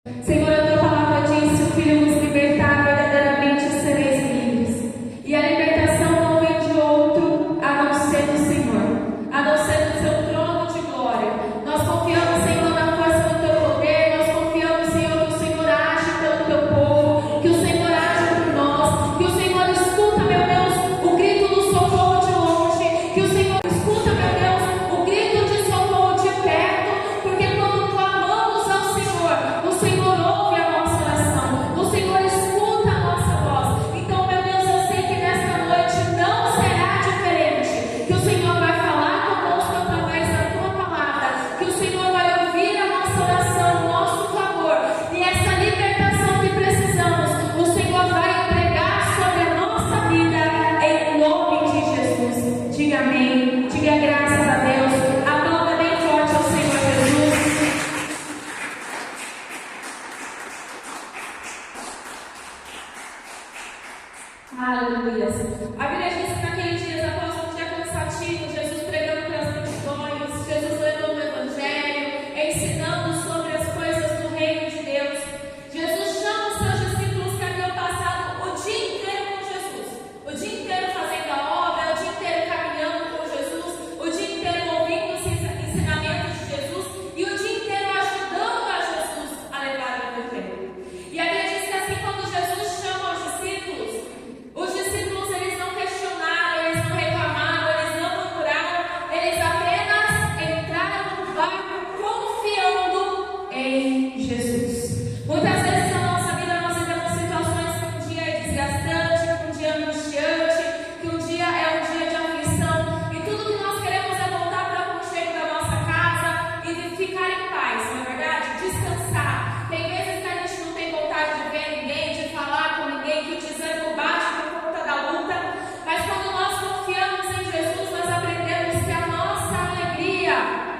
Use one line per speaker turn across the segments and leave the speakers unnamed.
Senhor, a tua palavra diz: se o Filho nos libertar, verdadeiramente sereis livres. E a libertação não vem de outro a não ser do Senhor, a não ser do seu trono de glória. Nós confiamos, Senhor, na força do teu poder. Nós confiamos, Senhor, que o Senhor age pelo teu povo, que o Senhor age por nós, que o Senhor escuta, meu Deus, o grito do socorro de longe, que o Senhor escuta, meu Deus, o grito de socorro de perto, porque quando clamamos ao Senhor, o Senhor ouve a nossa oração, o Senhor escuta a nossa voz. Então, meu Deus, eu sei que nesta noite não será diferente, que o Senhor vai falar conosco através da tua palavra, que o Senhor vai ouvir a nossa oração, o nosso clamor, e essa libertação que precisamos, o Senhor vai entregar sobre a nossa vida, em nome de Jesus. Diga amém, diga graças a Deus, aplauda bem forte ao Senhor Jesus. Aleluia. A Bíblia diz que naqueles dias, após um dia cansativo, Jesus pregando para as multidões, Jesus lendo o Evangelho, ensinando sobre as coisas do reino de Deus. Jesus chama os seus discípulos que haviam passado o dia inteiro com Jesus, o dia inteiro fazendo a obra, o dia inteiro caminhando com Jesus, o dia inteiro ouvindo os ensinamentos de Jesus e o dia inteiro ajudando a Jesus a levar o Evangelho. E a Bíblia diz que assim, quando Jesus chama os discípulos eles não questionaram, eles não reclamaram, eles não murmuraram, eles apenas entraram no barco confiando em Jesus. Muitas vezes na nossa vida nós vivemos situações que um dia é desgastante, que um dia é angustiante, que um dia é um dia de aflição, e tudo que nós queremos é voltar para o aconchego da nossa casa e ficar em paz, não é verdade? Descansar. Tem vezes que a gente não tem vontade de ver ninguém, de falar com ninguém, que o desânimo bate por conta da luta, mas quando nós confiamos em Jesus, nós aprendemos que a nossa alegria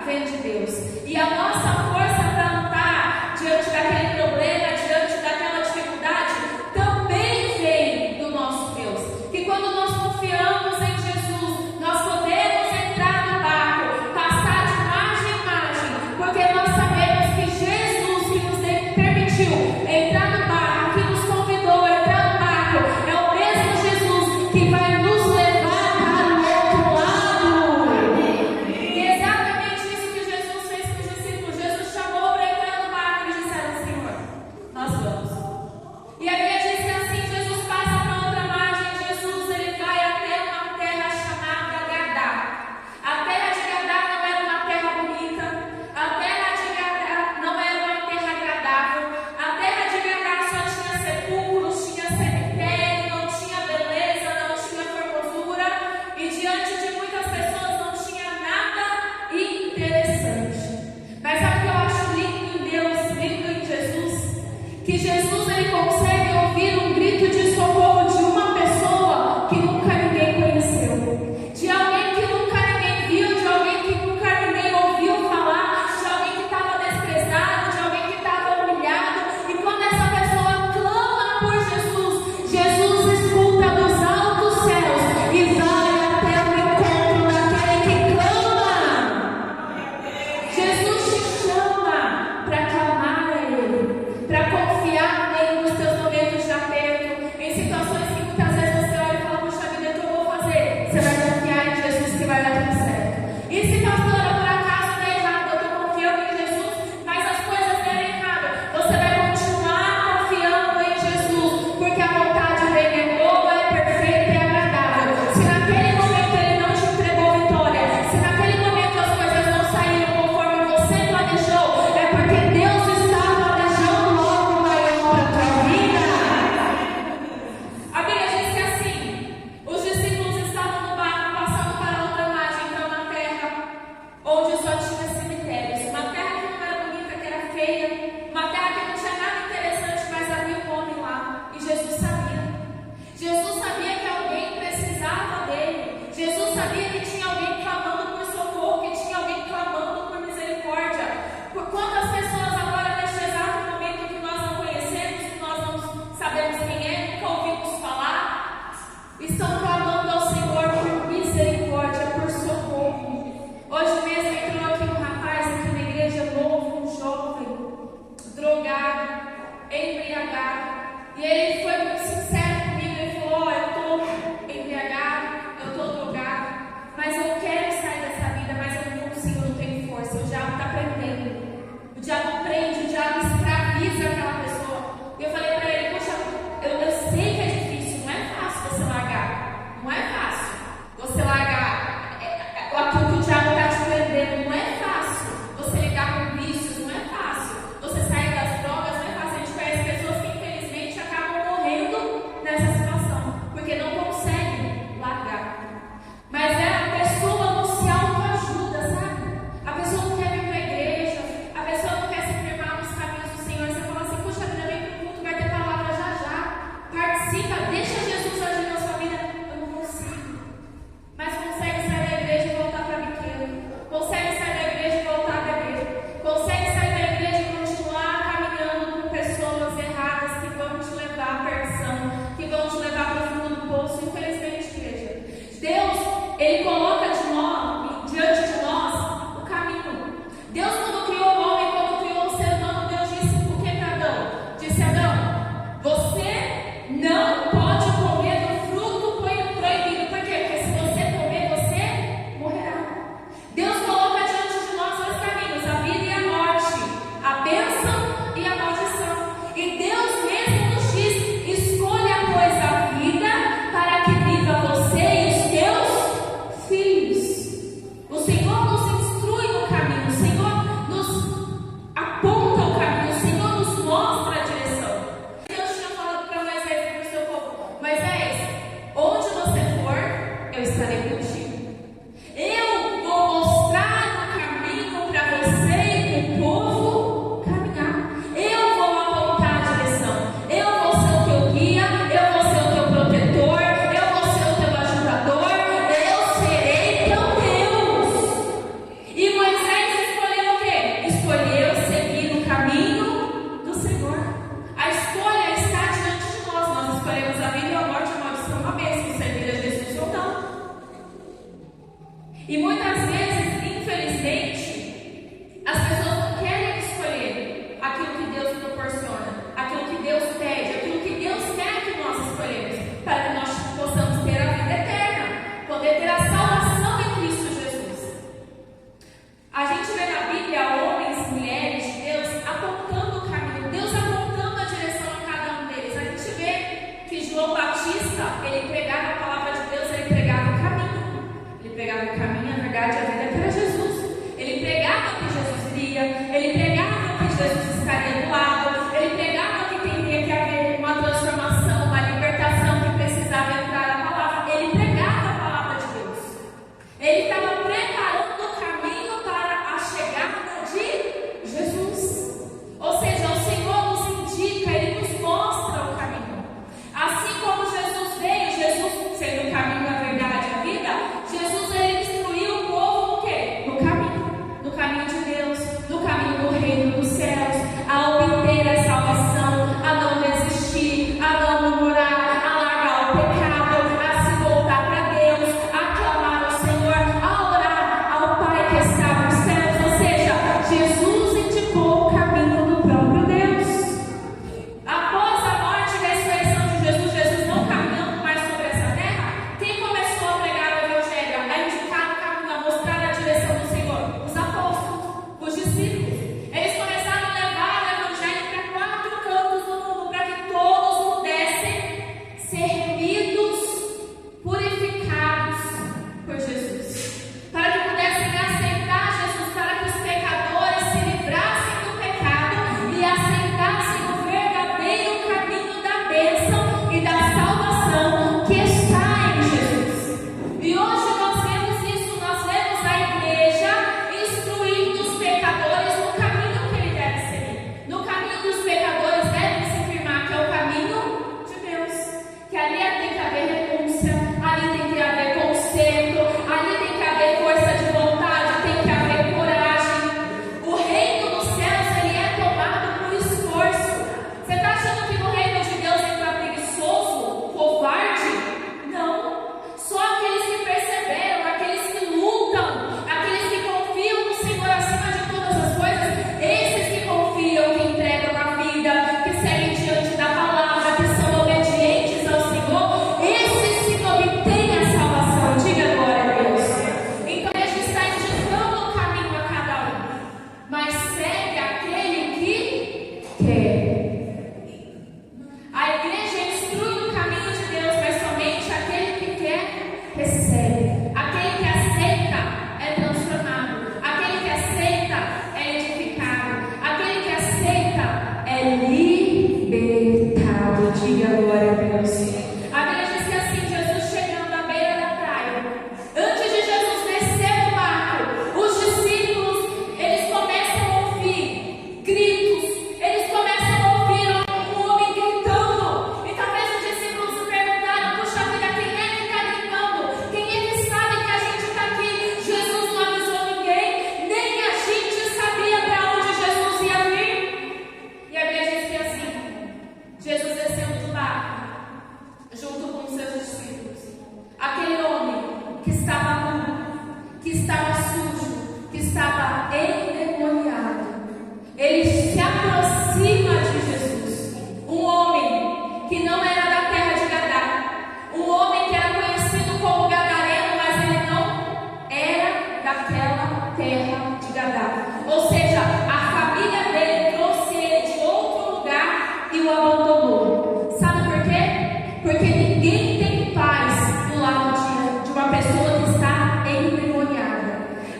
vem de Deus, e a nossa força para lutar diante daquele problema, diante daquela dificuldade, também vem do nosso Deus. Que quando nós confiamos em Jesus, nós podemos entrar no barco, passar de margem em margem, porque nós sabemos que Jesus, que nos permitiu entrar no barco, que nos convidou a entrar no barco, é o mesmo Jesus que vai nos levar para o outro lado. E é exatamente isso que Jesus fez com os discípulos. Jesus chamou para entrar no barco e eles disseram: Senhor, nós vamos. E a Bíblia diz que assim Jesus passa para outra margem. Jesus ele vai até uma terra chamada Gadá. A terra de Gadá não era uma terra bonita, a terra de Gadá não era uma terra agradável, a terra de Gadá só tinha sepulcros, tinha cemitério, não tinha beleza, não tinha formosura, e diante de muitas pessoas não tinha nada interessante. Mas sabe o que eu acho lindo em Deus, lindo em Jesus? Que Jesus ele consegue ouvir um grito de socorro de uma pessoa que nunca ninguém conheceu, de alguém que nunca ninguém viu, de alguém que nunca ninguém ouviu falar, de alguém que estava desprezado, de alguém que estava humilhado. E quando essa pessoa clama por Jesus, Jesus escuta dos altos céus e vai até o encontro daquele que clama. Jesus te chama para clamar a Ele, para confiar nele nos teus momentos embriagado. E ele foi muito sincero comigo, ele falou: eu estou embriagado, eu estou drogado, mas eu quero sair dessa vida, mas eu não consigo, eu não tenho força. O diabo está prendendo, o diabo prende, o diabo escraviza aquela pessoa. E eu falei para ele: poxa, eu sei que é difícil, não é fácil você largar, não é fácil você largar aquilo que o diabo está te prendendo, não é fácil você lidar com vícios, não é fácil você sair das drogas, não é fácil. A gente conhece pessoas que infelizmente acabam morrendo nessa situação, porque não conseguem largar. Mas a pessoa não se autoajuda, sabe? A pessoa não quer vir para a igreja, a pessoa não quer se firmar nos caminhos do Senhor. Você fala assim: puxa vida, vem para o culto, vai ter palavra já já, participa, deixa Jesus agir na sua vida. Eu não consigo. Mas consegue sair da igreja e voltar para a biqueira, consegue sair da igreja e voltar a beber, consegue sair da igreja e continuar caminhando com pessoas erradas que vão te levar à perdição, que vão te levar para o fundo do poço. Infelizmente, igreja, Deus, Ele coloca diante de nós o caminho. Deus, quando criou o homem, quando criou o ser humano, Deus disse o que para Adão? Disse: Adão, você não pode comer do fruto proibido. Por quê? Porque se você comer, você morrerá. Deus coloca diante de nós dois caminhos: a vida e a morte, a bênção e a maldição. E Deus mesmo nos diz: escolha, pois, a vida, para que viva você e os teus filhos. libertado. Diga glória a Deus. A Bíblia diz que assim, Jesus chegando à beira da praia, antes de Jesus descer do barco, os discípulos, eles começam a ouvir gritos, eles começam a ouvir um homem gritando. E talvez os discípulos se perguntaram: puxa vida, quem é que está gritando? Quem é que sabe que a gente está aqui? Jesus não avisou ninguém, nem a gente sabia para onde Jesus ia vir. E a Bíblia diz que assim, Jesus descendo do barco, junto com seus discípulos, aquele homem que estava nu, que estava sujo, que estava endemoniado, ele se aproxima de Jesus. Um homem que não era da terra de Gadá, um homem que era conhecido como gadareno, mas ele não era daquela terra de Gadá. Ou seja, a família dele trouxe ele de outro lugar e o abandonou. Sabe por quê? Porque ninguém tem paz do lado de uma pessoa que está endemoniada.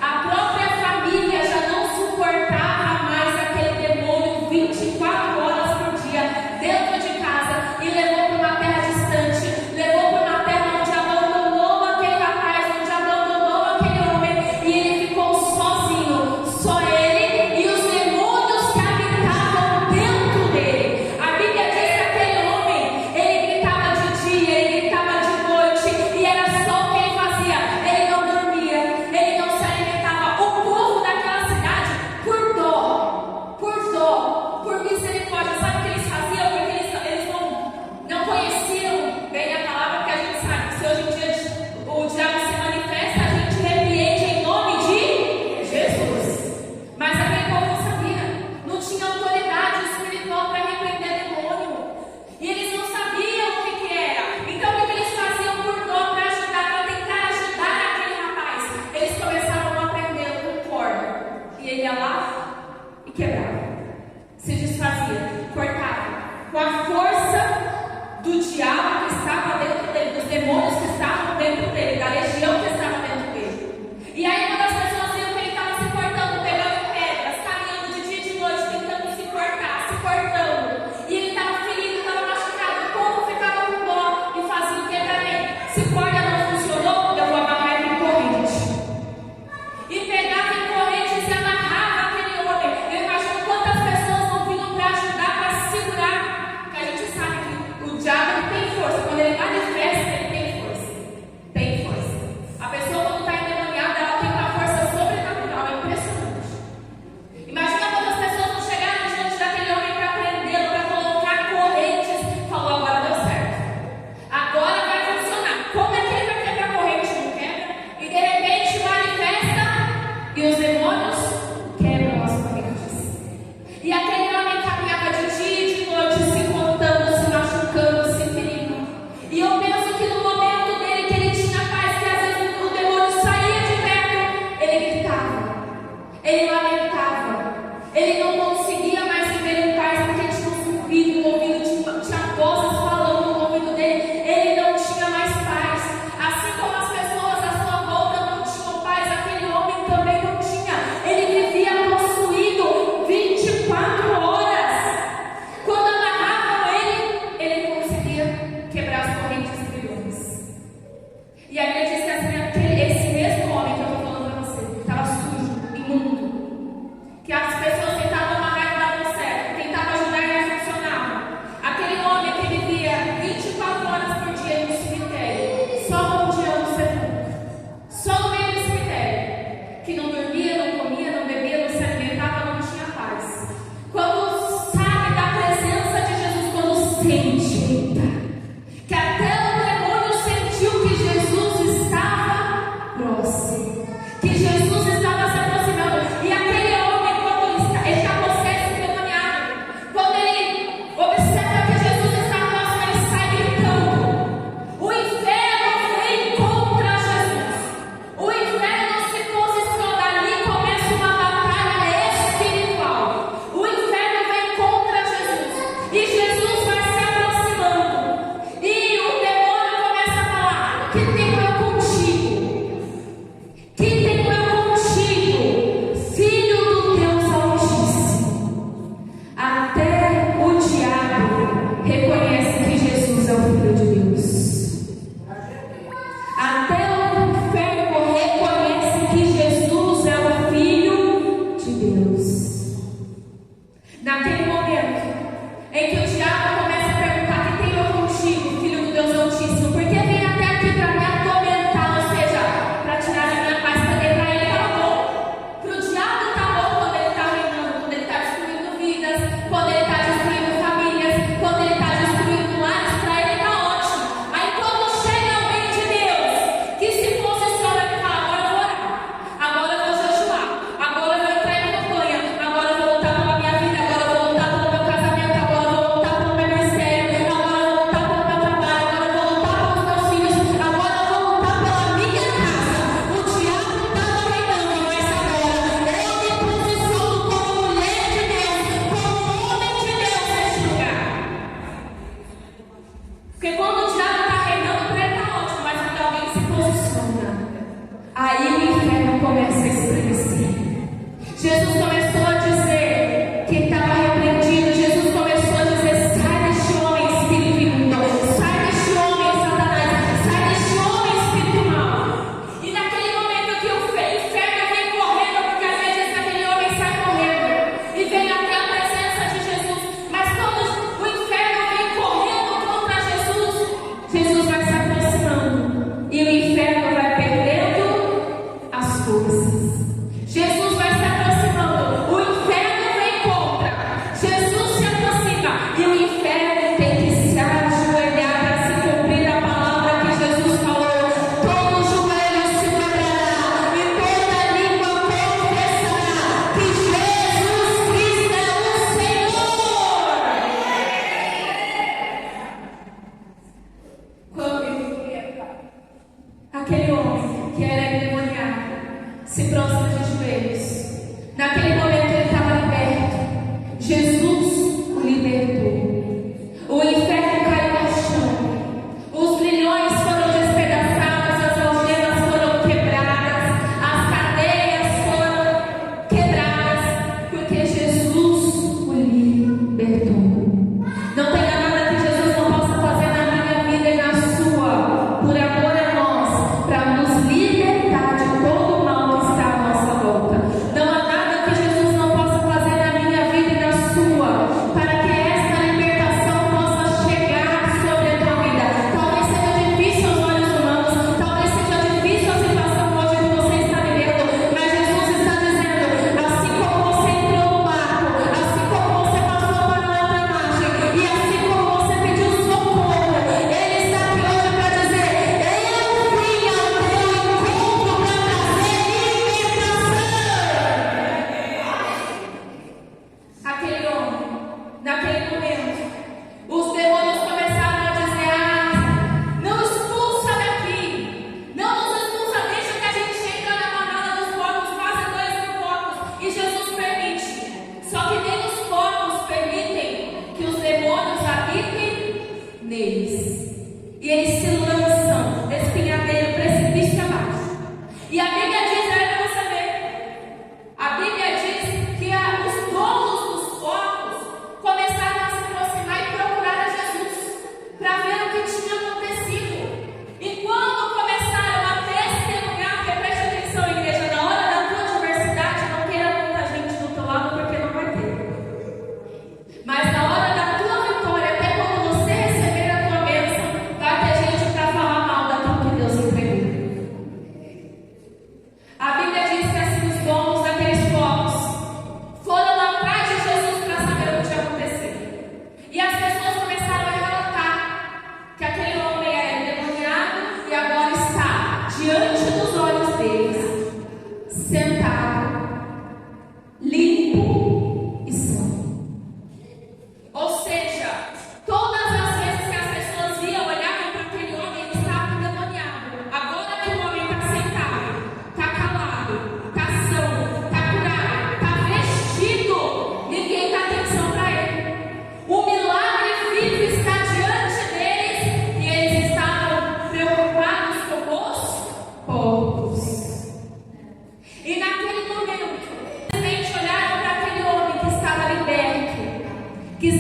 A própria família já não suportava mais aquele demônio 24 horas por dia dentro de casa e levou para uma terra distante, levou para uma terra onde abandonou aquele rapaz, onde abandonou aquele homem, e ele ficou sozinho, só ele e os demônios que habitavam dentro dele. A Bíblia diz que aquele homem, ele gritava de dia, ele gritava de noite, e era só o que ele fazia. Ele não dormia, ele não se alimentava. O povo daquela cidade, por dó, por misericórdia, sabe o que eles faziam? Porque eles não conheciam bem a palavra, porque a gente sabe que se hoje em dia o diabo se manifesta, a gente repreende em nome de Jesus. Mas aquele povo não sabia, não tinha autoridade espiritual para repreender demônio. E eles não sabiam o que era. Então o que eles faziam por dó, para ajudar, para tentar ajudar aquele rapaz? Eles começavam a prender com corda. E ele ia lá e quebrava. Se desfazia, cortava. Com a força do diabo que estava dentro dele, dos demônios que estavam dentro dele, da legião que estava dentro dele. E aí uma das pessoas viu que ele estava se cortando, pegando pedras, caminhando de dia e de noite, tentando se cortar, se cortando. E ele estava ferido, estava machucado. O povo ficava com dó e fazia o que para ele? Se corda não funcionou, eu vou amarrar ele em corrente. E pegava em correntes e amarrava aquele homem. Eu imagino quantas pessoas não vinham para ajudar, para segurar. Porque a gente sabe que o diabo ele tem força. Quando ele manifesta, ele tem força. Tem força. A pessoa quando está endemoniada, ela tem uma força sobrenatural. É impressionante. Imagina quantas pessoas não chegaram diante daquele homem para prendê-lo, para colocar correntes. Falou: agora deu certo. Agora vai funcionar. Como é que ele vai quebrar a corrente? Não quebra. E de repente manifesta e os demônios quebram as correntes. E aquele homem caminhava de dia e de noite, se cortando, se machucando, se ferindo. E eu penso que no momento dele que ele tinha paz, que às vezes o demônio saía de perto, ele gritava, ele lamentava, ele não conseguia mais viver em paz porque tinha um zumbido no ouvido, tinha vozes falando no ouvido dele, ele não tinha mais paz. Assim como as pessoas à sua volta não tinham paz, aquele homem também não tinha. Ele vivia possuído 24 horas. Quando amarravam ele conseguia quebrar as correntes e grilhões. E aí ele disse assim, esse mesmo homem que eu estou falando para você, que estava sujo, imundo, que as pessoas tentavam amarrar e davam certo, tentavam ajudar e não funcionava. Aquele homem que vivia 24 horas por dia no cemitério, só rodeando o sepulcro, só no meio do cemitério, que não dormia, não comia, não bebia, não se alimentava, não tinha paz. Quando sabe da presença de Jesus, quando sente, que até o demônio sentiu que Jesus estava próximo, que Jesus estava se aproximando. E aquele homem, quando ele está possesso, endemoniado, quando ele observa que Jesus está próximo, ele sai gritando. O inferno vem contra Jesus. O inferno se posiciona ali, começa uma batalha espiritual. O inferno vem contra Jesus. E Jesus vai se aproximar.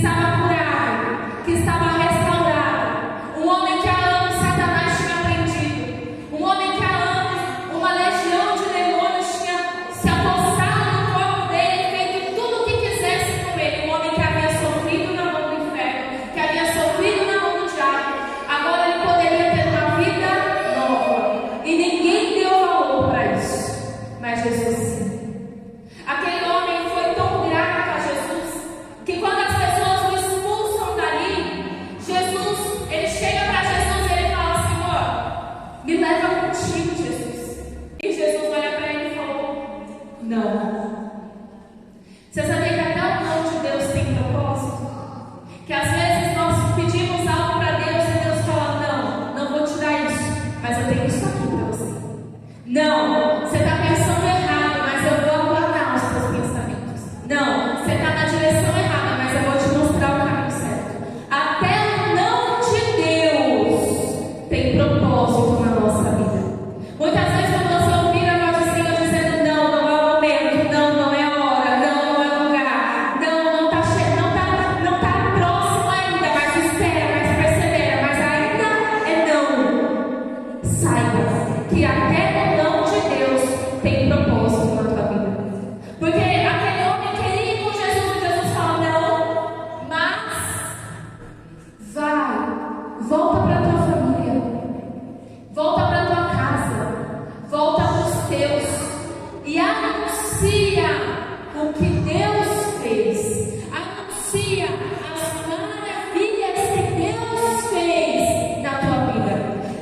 estava curado, que estava restaurado. Um homem que há anos Satanás tinha prendido. Um homem que há anos uma legião de demônios tinha se apossado no corpo dele, feito tudo o que quisesse com ele. Um homem que havia sofrido na mão do inferno, que havia sofrido na mão do diabo. Agora ele poderia ter uma vida nova. E ninguém deu valor para isso. Mas Jesus sim. Aquele homem foi tão grato a Jesus que quando as pessoas o expulsam dali, Jesus, ele chega para Jesus e ele fala: Senhor, me leva contigo, Jesus. E Jesus olha para ele e falou: não. Você sabia que até o não de Deus tem propósito? Que às vezes nós pedimos algo para Deus e Deus fala: não vou te dar isso, mas eu tenho isso aqui para você. Não, você está pensando errado, mas eu vou aplanar os seus pensamentos. Não, você está na direção errada, mas eu vou te mostrar o caminho certo. Até o não de Deus tem propósito na nossa vida. Muitas vezes quando você ouvir a voz do Senhor dizendo: não, não é o momento, não é a hora, não é o lugar, não está próximo ainda, mas espera, mas persevera, mas ainda é não. Saiba que até o não de Deus tem propósito na tua vida. Porque aquele homem queria ir com Jesus e Jesus fala: não, mas vai, volta para tua família, volta para tua casa, volta para os teus e anuncia o que Deus fez, anuncia as maravilhas que Deus fez na tua vida,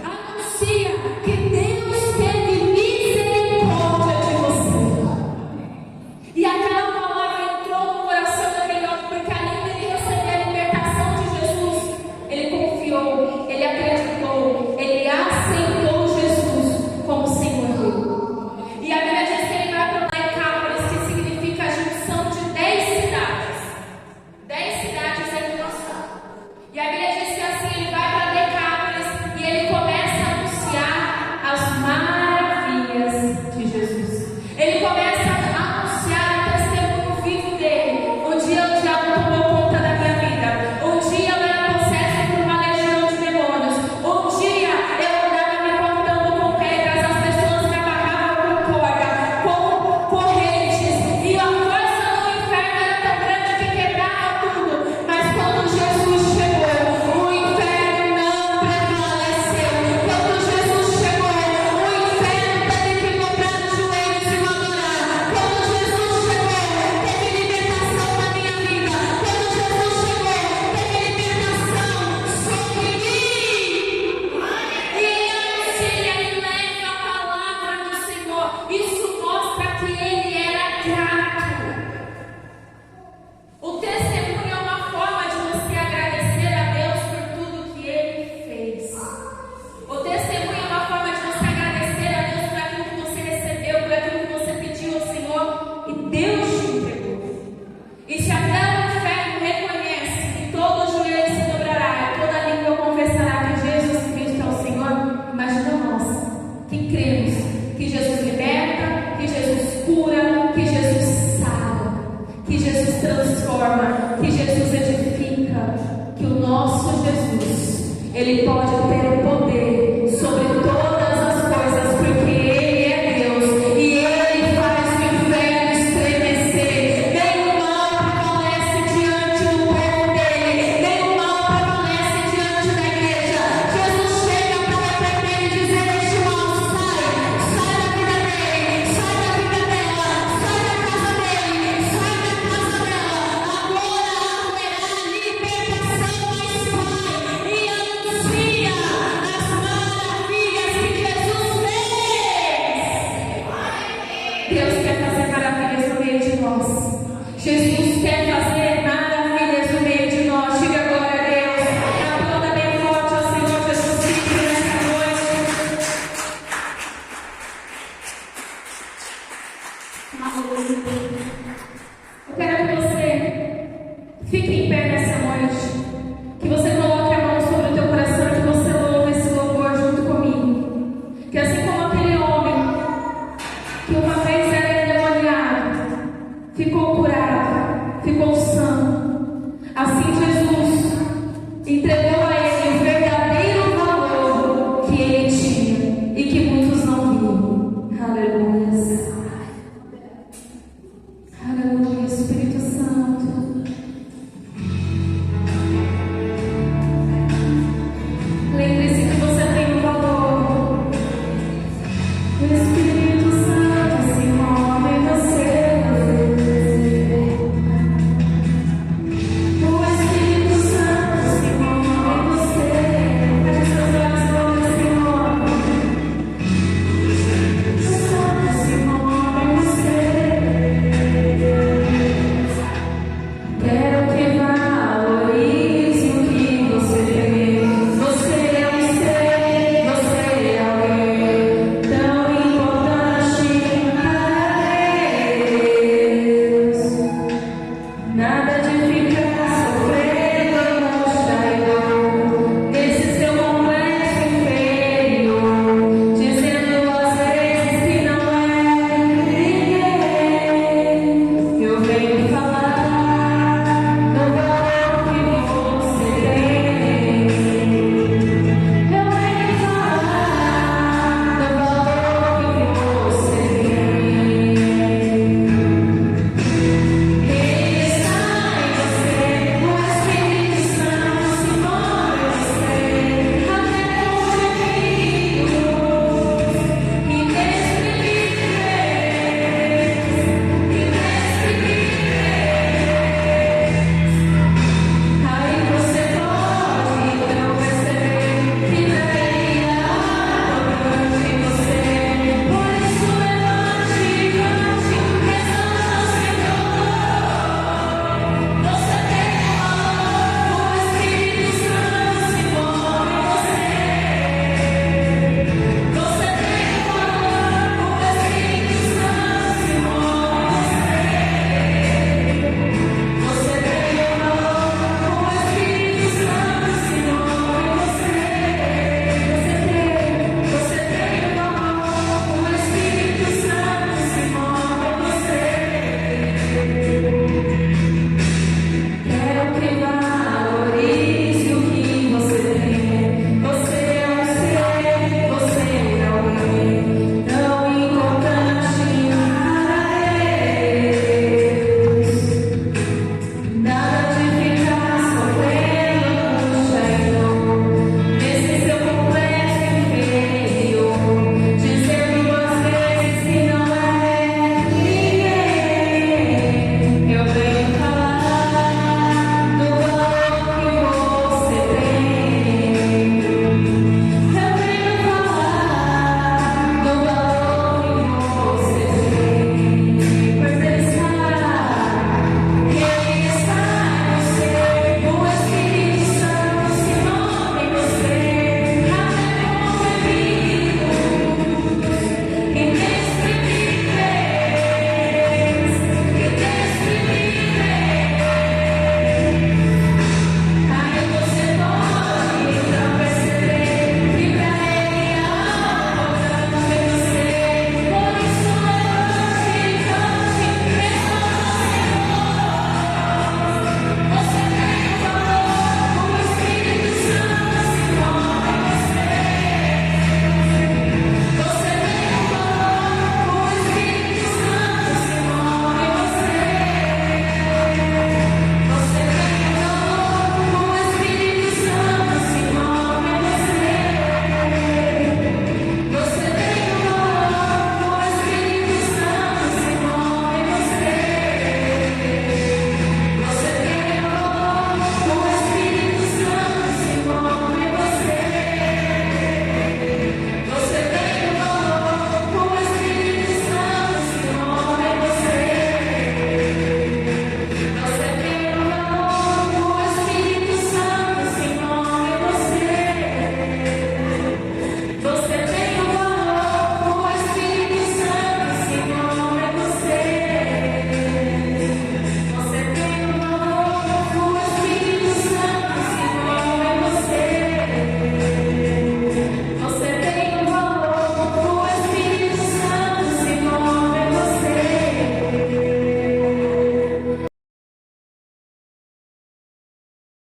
anuncia que Deus teve misericórdia de você. E aquela palavra entrou no coração daquele homem, porque além dele receber a libertação de Jesus, ele confiou, ele acreditou, ele aceitou Jesus como Senhor dele. E a Bíblia diz que ele vai para Decápolis, que significa a junção de 10 cidades. 10 cidades é do nosso lado. E a Bíblia diz que assim ele vai para Decápolis e ele começa a anunciar as maravilhas de Jesus. Ele começa a anunciar o testemunho vivo dele. Um dia o diabo tomou conta da minha vida. Um dia eu era possesso por uma legião de demônios. Um dia eu andava me cortando com pedras. As pessoas me amarravam com corda, com correntes. E a força do inferno era tão grande que quebrava tudo. Mas quando Jesus chegou, o inferno não prevaleceu. Quando Jesus chegou, o inferno teve que dobrar os joelhos e adorar. Quando Jesus chegou, teve libertação na minha vida. Quando Jesus chegou, teve libertação sobre mim. E ele anuncia, ele leva a palavra do Senhor. Isso mostra que ele era grato. O testemunho é uma forma de você agradecer a Deus por tudo que ele fez. O testemunho é uma forma de você agradecer a Deus por aquilo que você recebeu, por aquilo que você pediu ao Senhor e Deus te entregou. E se até o inferno reconhece que todo joelho se dobrará e toda língua confessará que Jesus Cristo é o Senhor, imagina nós que cremos que Jesus liberta, que Jesus cura, que Jesus sara, que Jesus transforma, que Jesus edifica, que o nosso Jesus, ele pode ter o poder